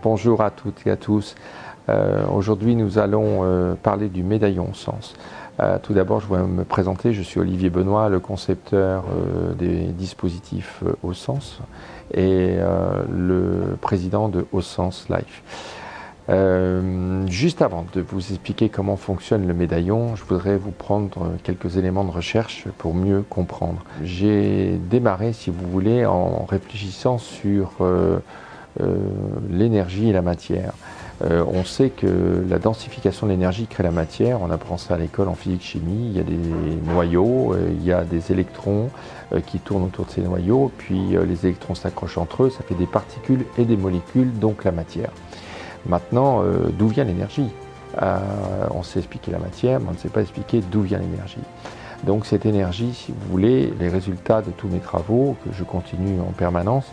Bonjour à toutes et à tous. Aujourd'hui, nous allons parler du médaillon Sens. Tout d'abord, je voudrais me présenter. Je suis Olivier Benoît, le concepteur des dispositifs Au-Sens et le président de Au-Sens Life. Juste avant de vous expliquer comment fonctionne le médaillon, je voudrais vous prendre quelques éléments de recherche pour mieux comprendre. J'ai démarré, si vous voulez, en réfléchissant sur l'énergie et la matière. On sait que la densification de l'énergie crée la matière, on apprend ça à l'école en physique-chimie, il y a des noyaux, il y a des électrons qui tournent autour de ces noyaux, puis les électrons s'accrochent entre eux, ça fait des particules et des molécules, donc la matière. Maintenant, d'où vient l'énergie? On sait expliquer la matière, mais on ne sait pas expliquer d'où vient l'énergie. Donc cette énergie, si vous voulez, les résultats de tous mes travaux, que je continue en permanence,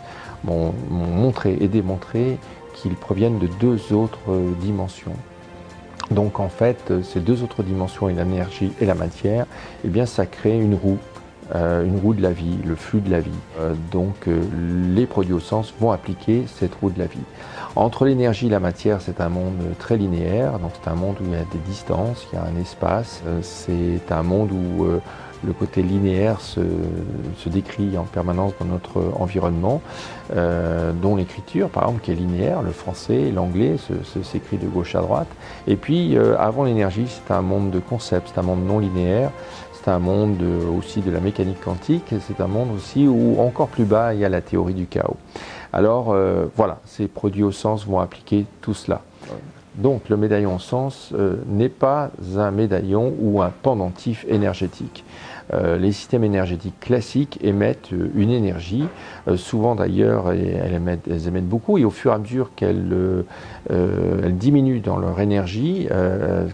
m'ont montré et démontré qu'ils proviennent de deux autres dimensions. Donc en fait, ces deux autres dimensions, l'énergie et la matière, eh bien ça crée une roue de la vie, le flux de la vie. Donc les produits Au-Sens vont appliquer cette roue de la vie. Entre l'énergie et la matière, c'est un monde très linéaire, donc c'est un monde où il y a des distances, il y a un espace, c'est un monde où le côté linéaire se décrit en permanence dans notre environnement, dont l'écriture, par exemple, qui est linéaire, le français, l'anglais s'écrit de gauche à droite. Et puis, avant l'énergie, c'est un monde de concepts, c'est un monde non linéaire, c'est un monde aussi de la mécanique quantique, et c'est un monde aussi où, encore plus bas, il y a la théorie du chaos. Alors, voilà, ces produits Au-Sens vont appliquer tout cela. Donc, le médaillon Au-Sens n'est pas un médaillon ou un pendentif énergétique. Les systèmes énergétiques classiques émettent une énergie, souvent d'ailleurs elles émettent beaucoup, et au fur et à mesure qu'elles diminuent dans leur énergie,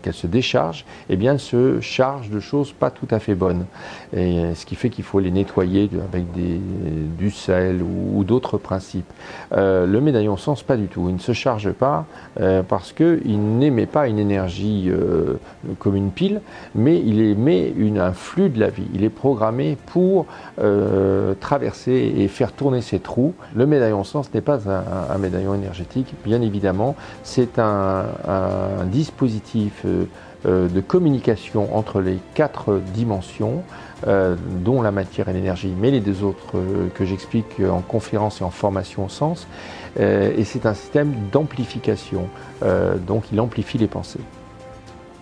qu'elles se déchargent, eh bien elles se chargent de choses pas tout à fait bonnes. Et ce qui fait qu'il faut les nettoyer avec du sel ou d'autres principes. Le médaillon Sens, pas du tout. Il ne se charge pas parce qu'il n'émet pas une énergie comme une pile, mais il émet un flux de la vie. Il est programmé pour traverser et faire tourner ces trous. Le médaillon Sens n'est pas un médaillon énergétique, bien évidemment. C'est un dispositif de communication entre les quatre dimensions, dont la matière et l'énergie, mais les deux autres que j'explique en conférence et en formation Au-Sens. Et c'est un système d'amplification, donc il amplifie les pensées.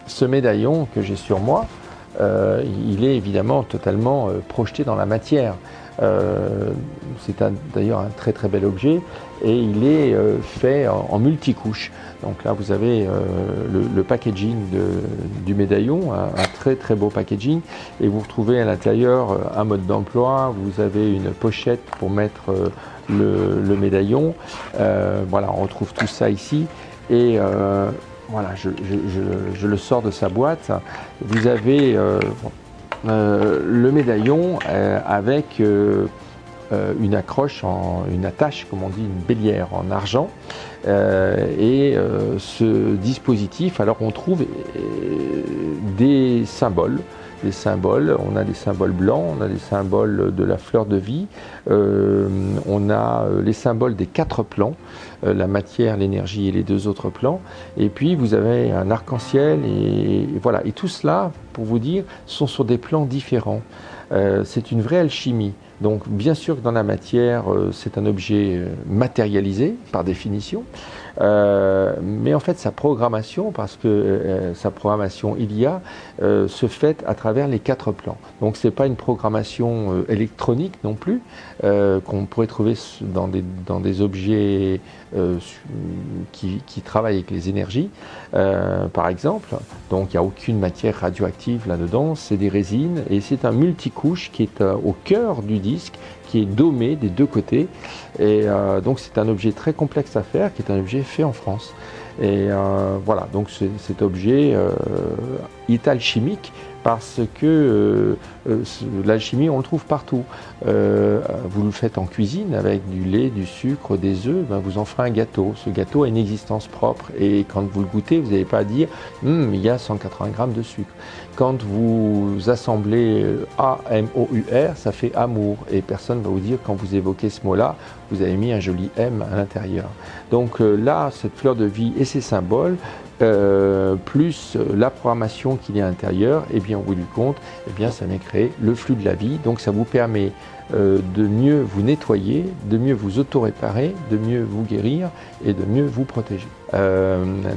Ce médaillon que j'ai sur moi, il est évidemment totalement projeté dans la matière. C'est d'ailleurs un très très bel objet et il est fait en multicouches. Donc là vous avez le packaging du médaillon, un très très beau packaging, et vous retrouvez à l'intérieur un mode d'emploi, vous avez une pochette pour mettre le médaillon. Voilà, on retrouve tout ça ici et voilà, je le sors de sa boîte. Vous avez le médaillon avec une accroche, une attache, comme on dit, une bélière en argent. Et ce dispositif, alors on trouve des symboles. On a des symboles blancs, on a des symboles de la fleur de vie, on a les symboles des quatre plans, la matière, l'énergie et les deux autres plans, et puis vous avez un arc-en-ciel, et voilà, et tout cela, pour vous dire, sont sur des plans différents. C'est une vraie alchimie. Donc bien sûr que dans la matière, c'est un objet matérialisé par définition, mais en fait sa programmation, parce que sa programmation IA se fait à travers les quatre plans. Donc c'est pas une programmation électronique non plus, qu'on pourrait trouver dans des objets qui travaillent avec les énergies, par exemple. Donc il n'y a aucune matière radioactive là-dedans, c'est des résines, et c'est un multicouche qui est au cœur du disque, qui est domé des deux côtés, et donc c'est un objet très complexe à faire, qui est un objet fait en France. Et voilà, donc cet objet est alchimique parce que l'alchimie, on le trouve partout. Vous le faites en cuisine avec du lait, du sucre, des œufs, ben vous en ferez un gâteau. Ce gâteau a une existence propre et quand vous le goûtez, vous n'allez pas dire il y a 180 grammes de sucre. Quand vous assemblez A-M-O-U-R, ça fait amour et personne ne va vous dire quand vous évoquez ce mot-là, vous avez mis un joli M à l'intérieur. Donc là, cette fleur de vie et ses symboles, plus la programmation qu'il y a à l'intérieur, et bien au bout du compte, ça vient créer le flux de la vie. Donc ça vous permet de mieux vous nettoyer, de mieux vous auto-réparer, de mieux vous guérir et de mieux vous protéger.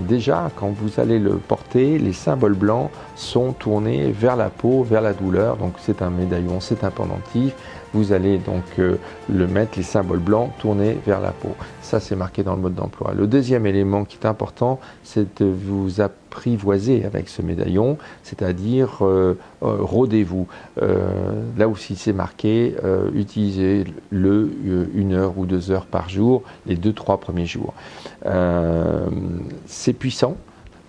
Déjà, quand vous allez le porter, les symboles blancs sont tournés vers la peau, vers la douleur. Donc c'est un médaillon, c'est un pendentif. Vous allez donc le mettre, les symboles blancs tournés vers la peau. Ça, c'est marqué dans le mode d'emploi. Le deuxième élément qui est important, c'est de vous apprivoiser avec ce médaillon, c'est-à-dire rodez-vous. Là aussi, c'est marqué, utilisez-le 1 heure ou 2 heures par jour, les 2-3 premiers jours. C'est puissant.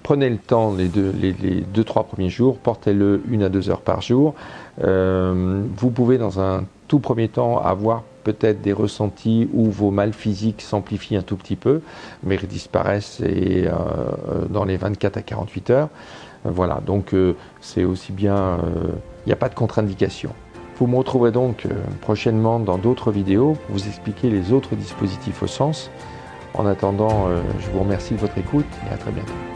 Prenez le temps les 2-3 premiers jours, portez-le 1 à 2 heures par jour. Vous pouvez dans un tout premier temps avoir peut-être des ressentis où vos mal physiques s'amplifient un tout petit peu, mais disparaissent dans les 24 à 48 heures. Voilà, donc c'est aussi bien, il n'y a pas de contre-indication. Vous me retrouverez donc prochainement dans d'autres vidéos pour vous expliquer les autres dispositifs au sens. En attendant, je vous remercie de votre écoute et à très bientôt.